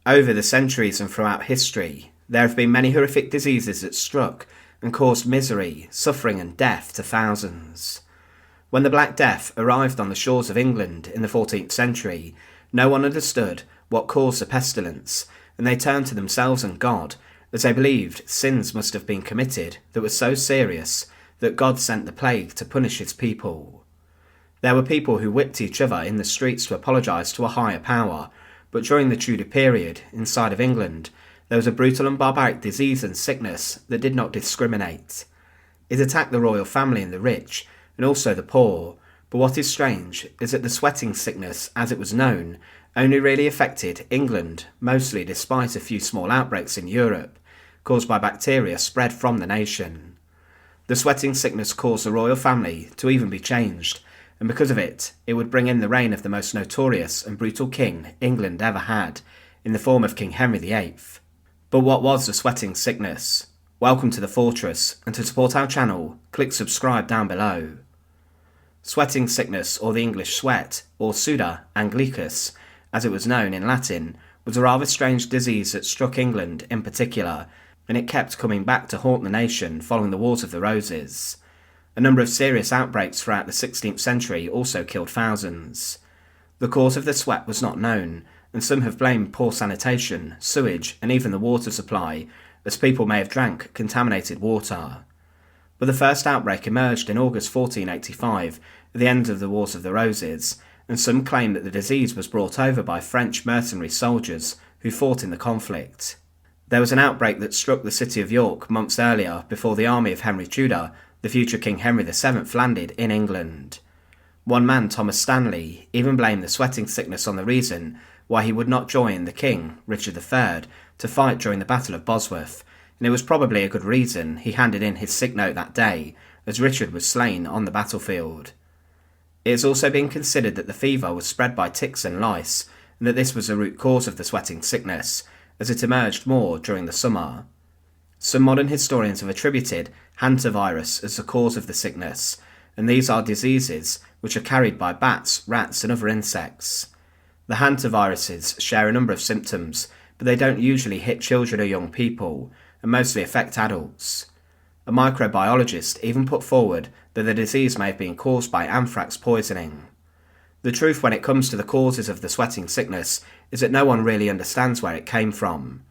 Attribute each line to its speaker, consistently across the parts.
Speaker 1: Over the centuries and throughout history, there have been many horrific diseases that struck and caused misery, suffering and death to thousands. When the Black Death arrived on the shores of England in the 14th century, no one understood what caused the pestilence, and they turned to themselves and God, as they believed sins must have been committed that were so serious that God sent the plague to punish his people. There were people who whipped each other in the streets to apologise to a higher power, but during the Tudor period, inside of England, there was a brutal and barbaric disease and sickness that did not discriminate. It attacked the royal family and the rich, and also the poor, but what is strange is that the sweating sickness, as it was known, only really affected England, mostly despite a few small outbreaks in Europe, caused by bacteria spread from the nation. The sweating sickness caused the royal family to even be changed, and because of it, it would bring in the reign of the most notorious and brutal king England ever had, in the form of King Henry VIII. But what was the sweating sickness? Welcome to the Fortress, and to support our channel, click subscribe down below. Sweating sickness, or the English sweat, or Suda anglicus, as it was known in Latin, was a rather strange disease that struck England in particular, and it kept coming back to haunt the nation following the Wars of the Roses. A number of serious outbreaks throughout the 16th century also killed thousands. The cause of the sweat was not known, and some have blamed poor sanitation, sewage, and even the water supply, as people may have drank contaminated water. But the first outbreak emerged in August 1485, at the end of the Wars of the Roses, and some claim that the disease was brought over by French mercenary soldiers who fought in the conflict. There was an outbreak that struck the city of York months earlier before the army of Henry Tudor, the future King Henry VII, landed in England. One man, Thomas Stanley, even blamed the sweating sickness on the reason why he would not join the king, Richard III, to fight during the Battle of Bosworth, and it was probably a good reason he handed in his sick note that day, as Richard was slain on the battlefield. It has also been considered that the fever was spread by ticks and lice, and that this was the root cause of the sweating sickness, as it emerged more during the summer. Some modern historians have attributed hantavirus as the cause of the sickness, and these are diseases which are carried by bats, rats, and other insects. The hantaviruses share a number of symptoms, but they don't usually hit children or young people, and mostly affect adults. A microbiologist even put forward that the disease may have been caused by anthrax poisoning. The truth when it comes to the causes of the sweating sickness is that no one really understands where it came from.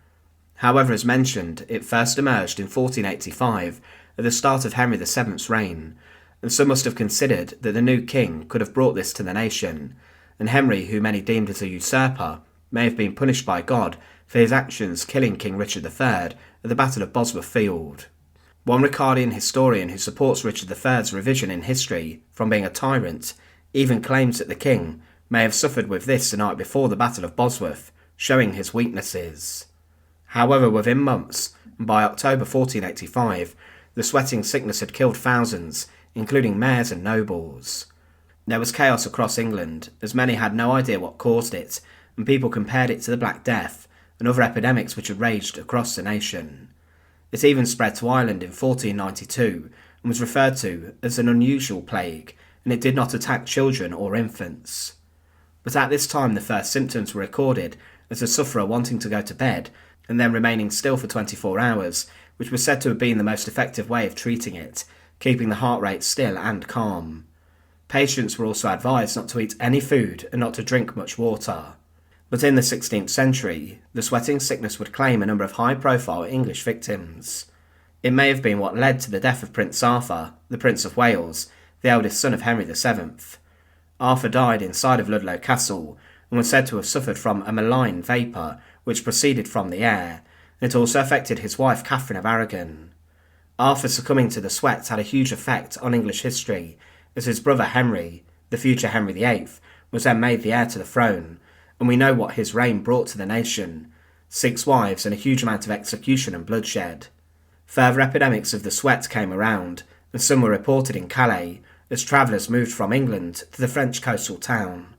Speaker 1: However, as mentioned, it first emerged in 1485, at the start of Henry VII's reign, and some must have considered that the new king could have brought this to the nation, and Henry, who many deemed as a usurper, may have been punished by God for his actions killing King Richard III at the Battle of Bosworth Field. One Ricardian historian who supports Richard III's revision in history from being a tyrant even claims that the king may have suffered with this the night before the Battle of Bosworth, showing his weaknesses. However, within months, and by October 1485, the sweating sickness had killed thousands, including mayors and nobles. There was chaos across England, as many had no idea what caused it, and people compared it to the Black Death and other epidemics which had raged across the nation. It even spread to Ireland in 1492 and was referred to as an unusual plague, and it did not attack children or infants. But at this time the first symptoms were recorded as the sufferer wanting to go to bed and then remaining still for 24 hours, which was said to have been the most effective way of treating it, keeping the heart rate still and calm. Patients were also advised not to eat any food and not to drink much water. But in the 16th century, the sweating sickness would claim a number of high-profile English victims. It may have been what led to the death of Prince Arthur, the Prince of Wales, the eldest son of Henry VII. Arthur died inside of Ludlow Castle and was said to have suffered from a malign vapour which proceeded from the air, and it also affected his wife Catherine of Aragon. Arthur succumbing to the sweat had a huge effect on English history, as his brother Henry, the future Henry VIII, was then made the heir to the throne, and we know what his reign brought to the nation: 6 wives and a huge amount of execution and bloodshed. Further epidemics of the sweat came around, and some were reported in Calais, as travellers moved from England to the French coastal town.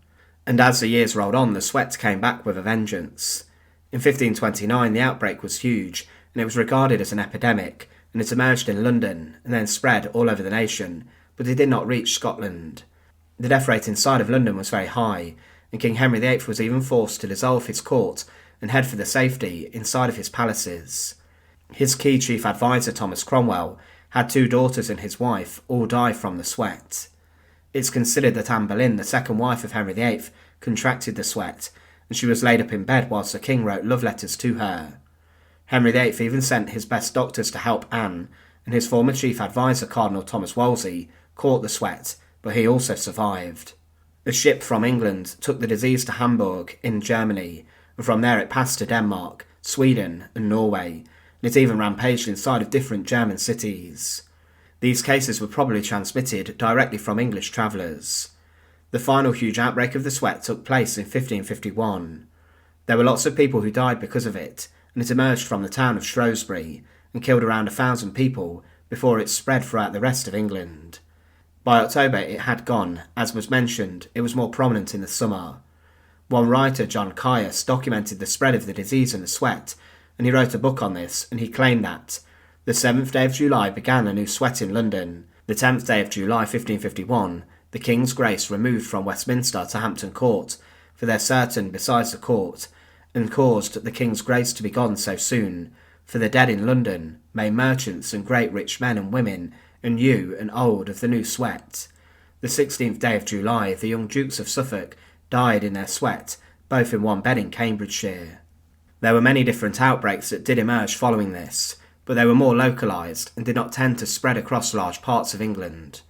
Speaker 1: And as the years rolled on, the sweat came back with a vengeance. In 1529 the outbreak was huge, and it was regarded as an epidemic, and it emerged in London and then spread all over the nation, but it did not reach Scotland. The death rate inside of London was very high, and King Henry VIII was even forced to dissolve his court and head for the safety inside of his palaces. His key chief advisor, Thomas Cromwell, had 2 daughters and his wife all die from the sweat. It's considered that Anne Boleyn, the second wife of Henry VIII, contracted the sweat, and she was laid up in bed whilst the king wrote love letters to her. Henry VIII even sent his best doctors to help Anne, and his former chief advisor, Cardinal Thomas Wolsey, caught the sweat, but he also survived. A ship from England took the disease to Hamburg in Germany, and from there it passed to Denmark, Sweden and Norway, and it even rampaged inside of different German cities. These cases were probably transmitted directly from English travellers. The final huge outbreak of the sweat took place in 1551. There were lots of people who died because of it, and it emerged from the town of Shrewsbury and killed around 1,000 people before it spread throughout the rest of England. By October it had gone. As was mentioned, it was more prominent in the summer. One writer, John Caius, documented the spread of the disease in the sweat, and he wrote a book on this, and he claimed that the 7th day of July began a new sweat in London. The 10th day of July 1551, the King's Grace removed from Westminster to Hampton Court, for they're certain besides the court, and caused the King's Grace to be gone so soon, for the dead in London, may merchants and great rich men and women, and new and old of the new sweat. The 16th day of July, the young Dukes of Suffolk died in their sweat, both in one bed in Cambridgeshire. There were many different outbreaks that did emerge following this, but they were more localised and did not tend to spread across large parts of England.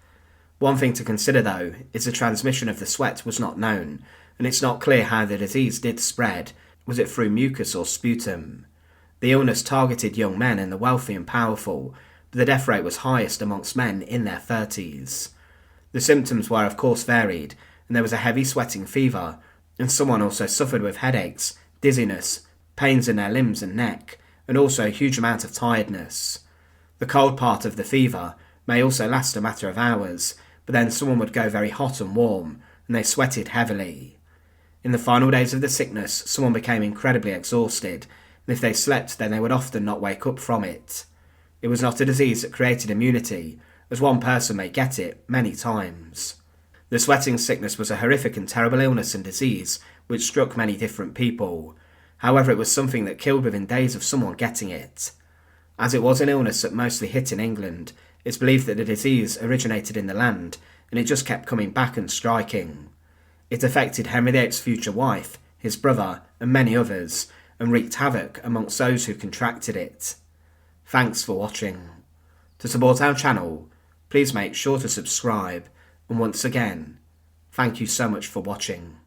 Speaker 1: One thing to consider though is the transmission of the sweat was not known, and it's not clear how the disease did spread. Was it through mucus or sputum? The illness targeted young men and the wealthy and powerful, but the death rate was highest amongst men in their 30s. The symptoms were of course varied, and there was a heavy sweating fever, and someone also suffered with headaches, dizziness, pains in their limbs and neck, and also a huge amount of tiredness. The cold part of the fever may also last a matter of hours, but then someone would go very hot and warm, and they sweated heavily. In the final days of the sickness, someone became incredibly exhausted, and if they slept then they would often not wake up from it. It was not a disease that created immunity, as one person may get it many times. The sweating sickness was a horrific and terrible illness and disease which struck many different people. However, it was something that killed within days of someone getting it. As it was an illness that mostly hit in England, it's believed that the disease originated in the land, and it just kept coming back and striking. It affected Henry VIII's future wife, his brother, and many others, and wreaked havoc amongst those who contracted it. Thanks for watching. To support our channel, please make sure to subscribe, and once again, thank you so much for watching.